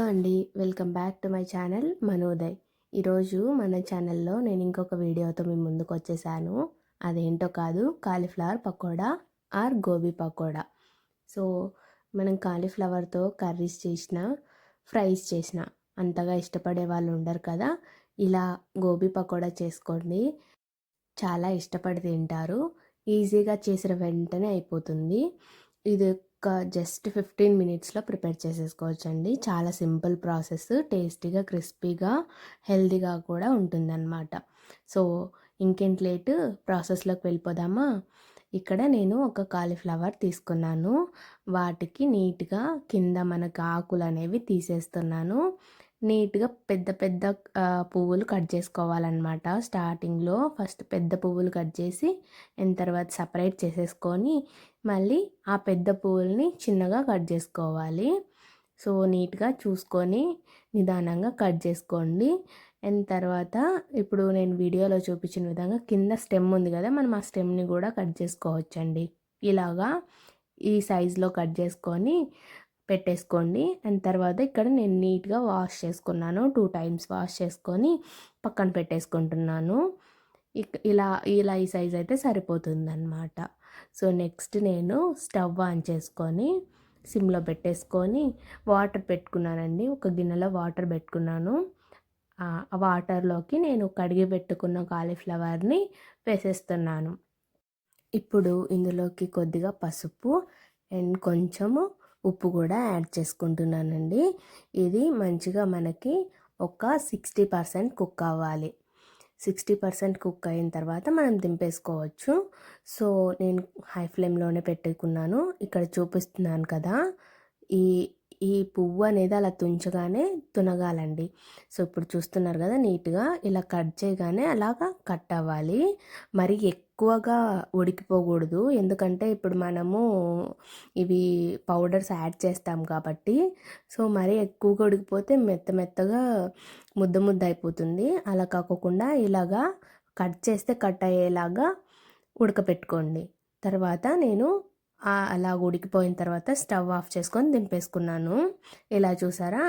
అండి. Welcome back to my channel Manoday. ఈరోజు మన ఛానల్లో నేను ఇంకొక వీడియోతో మీ ముందుకు వచ్చేసాను. అదేంటో కాదు, cauliflower pakoda or gobi pakoda. So మనం కాలీఫ్లవర్తో కర్రీస్ చేసిన, ఫ్రైస్ చేసిన అంతగా ఇష్టపడే వాళ్ళు ఉండరు కదా. ఇలా గోబీ పకోడా చేసుకోండి, చాలా ఇష్టపడి తింటారు. ఈజీగా చేసిన వెంటనే అయిపోతుంది. ఇది జస్ట్ 15 మినిట్స్లో ప్రిపేర్ చేసేసుకోవచ్చండి. చాలా సింపుల్ ప్రాసెస్, టేస్టీగా, క్రిస్పీగా, హెల్తీగా కూడా ఉంటుందన్నమాట. సో ఇంకేంటి లేట్, ప్రాసెస్లోకి వెళ్ళిపోదామా. ఇక్కడ నేను ఒక కాలీఫ్లవర్ తీసుకున్నాను. వాటికి నీట్గా కింద మనకు ఆకులు అనేవి తీసేస్తున్నాను. నీట్గా పెద్ద పెద్ద పువ్వులు కట్ చేసుకోవాలన్నమాట. స్టార్టింగ్లో ఫస్ట్ పెద్ద పువ్వులు కట్ చేసి తర్వాత సపరేట్ చేసేసుకొని మళ్ళీ ఆ పెద్ద పువ్వుల్ని చిన్నగా కట్ చేసుకోవాలి. సో నీట్గా చూసుకొని నిదానంగా కట్ చేసుకోండి. తర్వాత ఇప్పుడు నేను వీడియోలో చూపించిన విధంగా కింద స్టెమ్ ఉంది కదా, మనం ఆ స్టెమ్ని కూడా కట్ చేసుకోవచ్చండి. ఇలాగా ఈ సైజులో కట్ చేసుకొని పెట్టేసుకోండి. తర్వాత ఇక్కడ నేను నీట్గా వాష్ చేసుకున్నాను. 2 టైమ్స్ వాష్ చేసుకొని పక్కన పెట్టేసుకుంటున్నాను. ఇలా ఇలా ఈ సైజ్ అయితే సరిపోతుందన్నమాట. సో నెక్స్ట్ నేను స్టవ్ ఆన్ చేసుకొని సిమ్లో పెట్టేసుకొని వాటర్ పెట్టుకున్నానండి. ఒక గిన్నెలో వాటర్ పెట్టుకున్నాను. ఆ వాటర్లోకి నేను కడిగి పెట్టుకున్న కాలీఫ్లవర్ని వేసేస్తున్నాను. ఇప్పుడు ఇందులోకి కొద్దిగా పసుపు అండ్ కొంచెము ఉప్పు కూడా యాడ్ చేసుకుంటున్నానండి. ఇది మంచిగా మనకి ఒక 60% కుక్ అవ్వాలి. 60% కుక్ అయిన తర్వాత మనం దింపేసుకోవచ్చు. సో నేను హై ఫ్లేమ్లోనే పెట్టుకున్నాను. ఇక్కడ చూపిస్తున్నాను కదా, ఈ ఈ పువ్వు అనేది అలా తుంచగానే తునగాలండి. సో ఇప్పుడు చూస్తున్నారు కదా, నీట్గా ఇలా కట్ చేయగానే అలాగా కట్ అవ్వాలి. మరి ఎక్కువగా ఉడికిపోకూడదు, ఎందుకంటే ఇప్పుడు మనము ఇవి పౌడర్స్ యాడ్ చేస్తాం కాబట్టి. సో మరీ ఎక్కువగా ఉడికిపోతే మెత్తగా ముద్ద ముద్ద అయిపోతుంది. అలా కాకుండా ఇలాగా కట్ చేస్తే కట్ అయ్యేలాగా ఉడకపెట్టుకోండి. తర్వాత నేను అలా ఉడికిపోయిన తర్వాత స్టవ్ ఆఫ్ చేసుకొని దింపేసుకున్నాను. ఇలా చూసారా,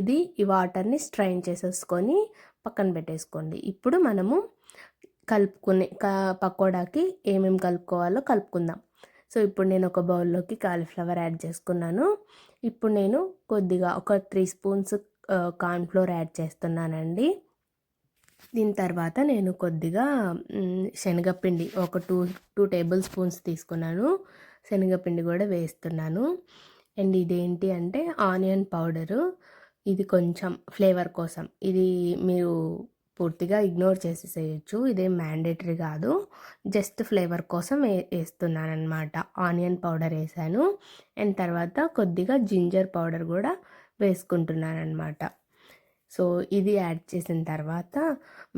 ఇది ఈ వాటర్ని స్ట్రైన్ చేసేసుకొని పక్కన పెట్టేసుకోండి. ఇప్పుడు మనము కలుపుకునే పకోడాకి ఏమేమి కలుపుకోవాలో కలుపుకుందాం. సో ఇప్పుడు నేను ఒక బౌల్లోకి కాలీఫ్లవర్ యాడ్ చేసుకున్నాను. ఇప్పుడు నేను కొద్దిగా ఒక 3 స్పూన్స్ కార్న్ఫ్లోర్ యాడ్ చేస్తున్నానండి. దీని తర్వాత నేను కొద్దిగా శనగపిండి ఒక 2 టేబుల్ స్పూన్స్ తీసుకున్నాను. శనగపిండి కూడా వేస్తున్నాను. అండ్ ఇదేంటి అంటే ఆనియన్ పౌడరు. ఇది కొంచెం ఫ్లేవర్ కోసం, ఇది మీరు పూర్తిగా ఇగ్నోర్ చేసేసేయచ్చు, ఇదేం మ్యాండేటరీ కాదు, జస్ట్ ఫ్లేవర్ కోసం వేస్తున్నాను అనమాట. ఆనియన్ పౌడర్ వేసాను. అండ్ తర్వాత కొద్దిగా జింజర్ పౌడర్ కూడా వేసుకుంటున్నాను అనమాట. సో ఇది యాడ్ చేసిన తర్వాత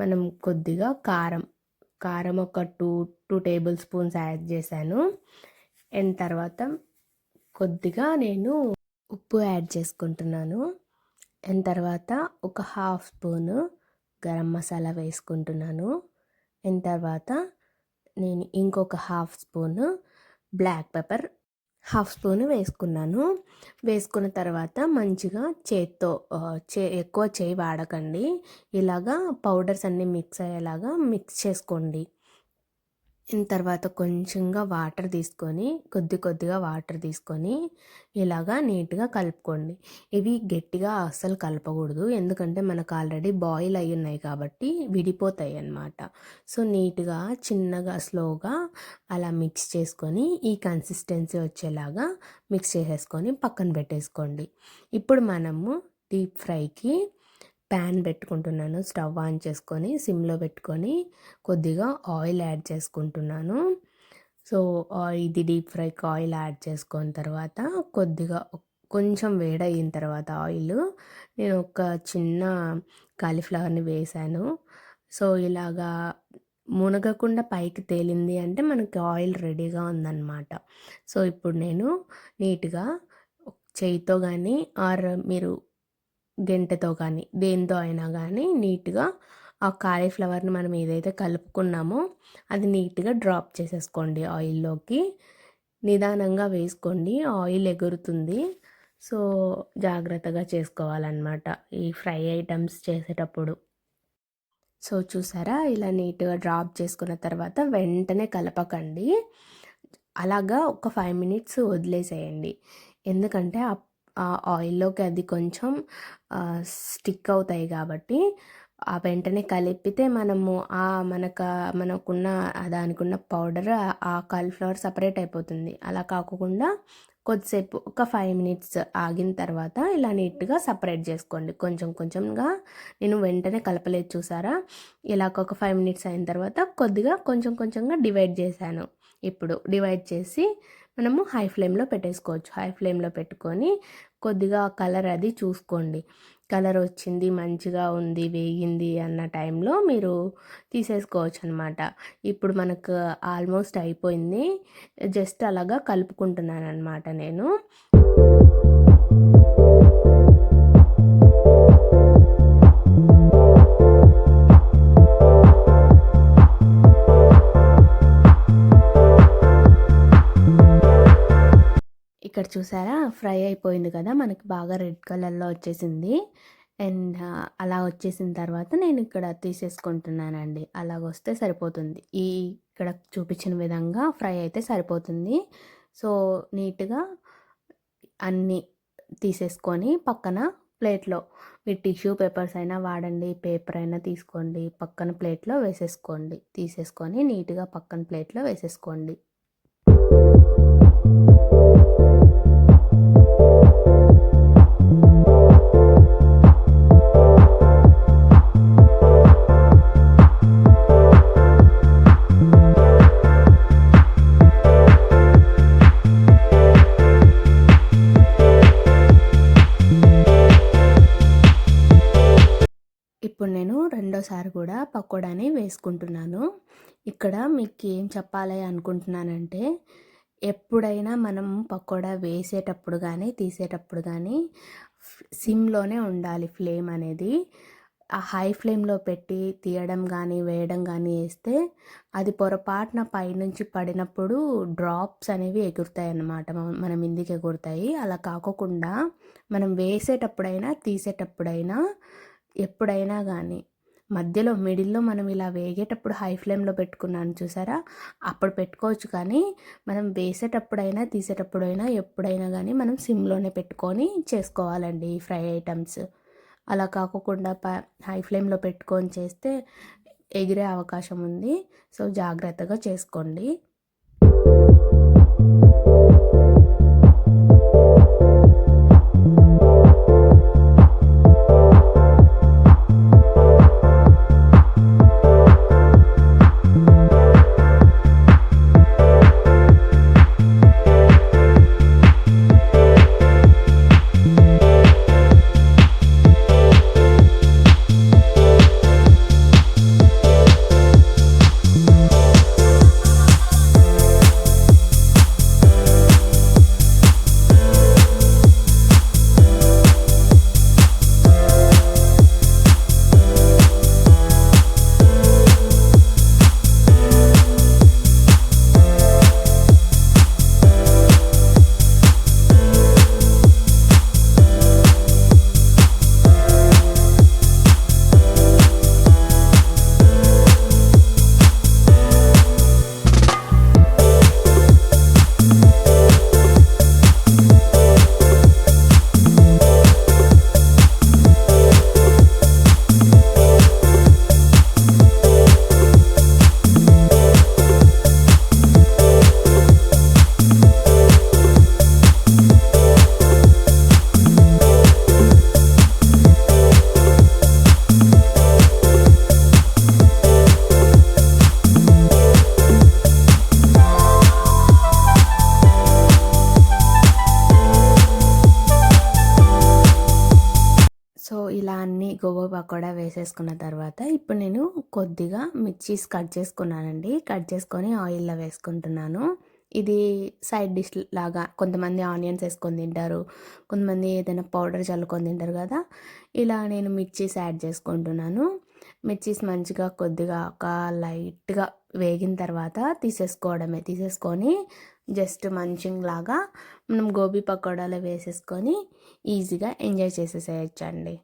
మనం కొద్దిగా కారం ఒక 2 టేబుల్ స్పూన్స్ యాడ్ చేశాను. అండ్ తర్వాత కొద్దిగా నేను ఉప్పు యాడ్ చేసుకుంటున్నాను. అండ్ తర్వాత ఒక 1/2 స్పూను గరం మసాలా వేసుకుంటున్నాను. అండ్ తర్వాత నేను ఇంకొక 1/2 స్పూను బ్లాక్ పెప్పర్ 1/2 స్పూను వేసుకున్నాను. వేసుకున్న తర్వాత మంచిగా చేత్తో ఎక్కువ చేయి వాడకండి, ఇలాగా పౌడర్స్ అన్నీ మిక్స్ అయ్యేలాగా మిక్స్ చేసుకోండి. తర్వాత కొంచెంగా వాటర్ తీసుకొని కొద్దిగా వాటర్ తీసుకొని ఇలాగా నీట్గా కలుపుకోండి. ఇవి గట్టిగా అస్సలు కలపకూడదు, ఎందుకంటే మనకు ఆల్రెడీ బాయిల్ అయి ఉన్నాయి కాబట్టి విడిపోతాయి అన్నమాట. సో నీట్గా చిన్నగా స్లోగా అలా మిక్స్ చేసుకొని ఈ కన్సిస్టెన్సీ వచ్చేలాగా మిక్స్ చేసేసుకొని పక్కన పెట్టేసుకోండి. ఇప్పుడు మనము డీప్ ఫ్రైకి ప్యాన్ పెట్టుకుంటున్నాను. స్టవ్ ఆన్ చేసుకొని సిమ్లో పెట్టుకొని కొద్దిగా ఆయిల్ యాడ్ చేసుకుంటున్నాను. సో ఇది డీప్ ఫ్రైకి ఆయిల్ యాడ్ చేసుకున్న తర్వాత కొద్దిగా కొంచెం వేడయిన తర్వాత ఆయిల్ నేను ఒక చిన్న కాలీఫ్లవర్ని వేసాను. సో ఇలాగా మునగకుండా పైకి తేలింది అంటే మనకి ఆయిల్ రెడీగా ఉందన్నమాట. సో ఇప్పుడు నేను నీట్గా చేయితో కానీ ఆర్ మీరు గెంటెతో కానీ దేంతో అయినా కానీ నీట్గా ఆ కాలీఫ్లవర్ని మనం ఏదైతే కలుపుకున్నామో అది నీట్గా డ్రాప్ చేసేసుకోండి ఆయిల్లోకి. నిదానంగా వేసుకోండి, ఆయిల్ ఎగురుతుంది. సో జాగ్రత్తగా చేసుకోవాలన్నమాట ఈ ఫ్రై ఐటమ్స్ చేసేటప్పుడు. సో చూసారా, ఇలా నీట్గా డ్రాప్ చేసుకున్న తర్వాత వెంటనే కలపకండి. అలాగా ఒక 5 మినిట్స్ వదిలేసేయండి. ఎందుకంటే ఆ ఆయిల్లోకి అది కొంచెం స్టిక్ అవుతాయి కాబట్టి ఆ వెంటనే కలిపితే మనము మనకున్న దానికున్న పౌడర్ ఆ కాలీఫ్లవర్ సపరేట్ అయిపోతుంది. అలా కాకుండా కొద్దిసేపు ఒక 5 మినిట్స్ ఆగిన తర్వాత ఇలా నీట్గా సపరేట్ చేసుకోండి. కొంచెం కొంచెంగా, నేను వెంటనే కలపలేదు చూసారా, ఇలాగ ఒక 5 మినిట్స్ అయిన తర్వాత కొద్దిగా కొంచెం కొంచెంగా డివైడ్ చేశాను. ఇప్పుడు డివైడ్ చేసి మనము హై ఫ్లేమ్లో పెట్టేసుకోవచ్చు. హై ఫ్లేమ్లో పెట్టుకొని కొద్దిగా కలర్ అది చూసుకోండి. కలర్ వచ్చింది, మంచిగా ఉంది, వేగింది అన్న టైంలో మీరు తీసేసుకోవచ్చు అనమాట. ఇప్పుడు మనకు ఆల్మోస్ట్ అయిపోయింది. జస్ట్ అలాగా కలుపుకుంటున్నాను అనమాట నేను. ఇక్కడ చూసారా, ఫ్రై అయిపోయింది కదా, మనకి బాగా రెడ్ కలర్లో వచ్చేసింది. అండ్ అలా వచ్చేసిన తర్వాత నేను ఇక్కడ తీసేసుకుంటున్నానండి. అలాగొస్తే సరిపోతుంది. ఇక్కడ చూపించిన విధంగా ఫ్రై అయితే సరిపోతుంది. సో నీట్గా అన్నీ తీసేసుకొని పక్కన ప్లేట్లో, మీరు టిష్యూ పేపర్స్ అయినా వాడండి, పేపర్ అయినా తీసుకోండి, పక్కన ప్లేట్లో వేసేసుకోండి. తీసేసుకొని నీట్గా పక్కన ప్లేట్లో వేసేసుకోండి. ఇప్పుడు నేను రెండోసారి కూడా పకోడాని వేసుకుంటున్నాను. ఇక్కడ మీకు ఏం చెప్పాలి అనుకుంటున్నానంటే, ఎప్పుడైనా మనం పకోడా వేసేటప్పుడు కానీ తీసేటప్పుడు కానీ సిమ్లోనే ఉండాలి ఫ్లేమ్ అనేది. ఆ హై ఫ్లేమ్లో పెట్టి తీయడం కానీ వేయడం కానీ వేస్తే అది పొరపాటున పైనుంచి పడినప్పుడు డ్రాప్స్ అనేవి ఎగురుతాయి అన్నమాట, మన మీదకి ఎగురుతాయి. అలా కాకుండా మనం వేసేటప్పుడైనా తీసేటప్పుడైనా ఎప్పుడైనా కానీ మధ్యలో మిడిల్లో మనం ఇలా వేగేటప్పుడు హై ఫ్లేమ్లో పెట్టుకున్నాను చూసారా, అప్పుడు పెట్టుకోవచ్చు. కానీ మనం వేసేటప్పుడైనా తీసేటప్పుడైనా ఎప్పుడైనా కానీ మనం సిమ్లోనే పెట్టుకొని చేసుకోవాలండి ఈ ఫ్రై ఐటమ్స్. అలా కాకుండా హై ఫ్లేమ్లో పెట్టుకొని చేస్తే ఎగిరే అవకాశం ఉంది. సో జాగ్రత్తగా చేసుకోండి. సో ఇలా అన్నీ గోబీ పకోడా వేసేసుకున్న తర్వాత ఇప్పుడు నేను కొద్దిగా మిర్చీస్ కట్ చేసుకున్నానండి. కట్ చేసుకొని ఆయిల్లో వేసుకుంటున్నాను. ఇది సైడ్ డిష్ లాగా, కొంతమంది ఆనియన్స్ వేసుకొని తింటారు, కొంతమంది ఏదైనా పౌడర్ చల్లుకొని తింటారు కదా. ఇలా నేను మిర్చీస్ యాడ్ చేసుకుంటున్నాను. మిర్చీస్ మంచిగా కొద్దిగా ఒక లైట్గా వేగిన తర్వాత తీసేసుకొని జస్ట్ మంచింగ్ లాగా మనం గోబీ పకోడాలో వేసేసుకొని ఈజీగా ఎంజాయ్ చేసేసేయచ్చండి.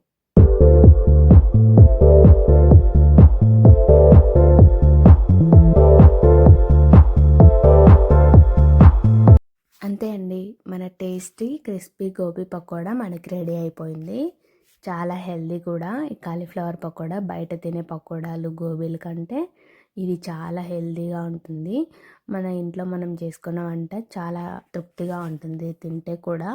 అంతే అండి, మన టేస్టీ క్రిస్పీ గోబీ పకోడా మనకి రెడీ అయిపోయింది. చాలా హెల్దీ కూడా ఈ కాలీఫ్లవర్ పకోడా. బయట తినే పకోడాలు గోబీల కంటే ఇది చాలా హెల్దీగా ఉంటుంది. మన ఇంట్లో మనం చేసుకున్న వంట చాలా తృప్తిగా ఉంటుంది తింటే కూడా.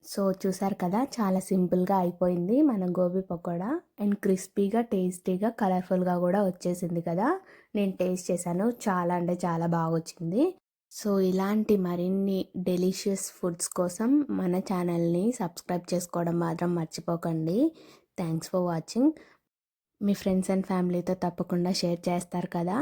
సో చూసారు కదా, చాలా సింపుల్గా అయిపోయింది మన గోబీ పకోడా. అండ్ క్రిస్పీగా, టేస్టీగా, కలర్ఫుల్గా కూడా వచ్చేసింది కదా. నేను టేస్ట్ చేశాను, చాలా అంటే చాలా బాగా వచ్చింది. సో ఇలాంటి మరిన్ని డెలిషియస్ ఫుడ్స్ కోసం మన ఛానల్ని సబ్స్క్రైబ్ చేసుకోవడం మాత్రం మర్చిపోకండి. Thanks for watching. Me friends and ఫ్యామిలీతో తప్పకుండా షేర్ చేస్తారు కదా.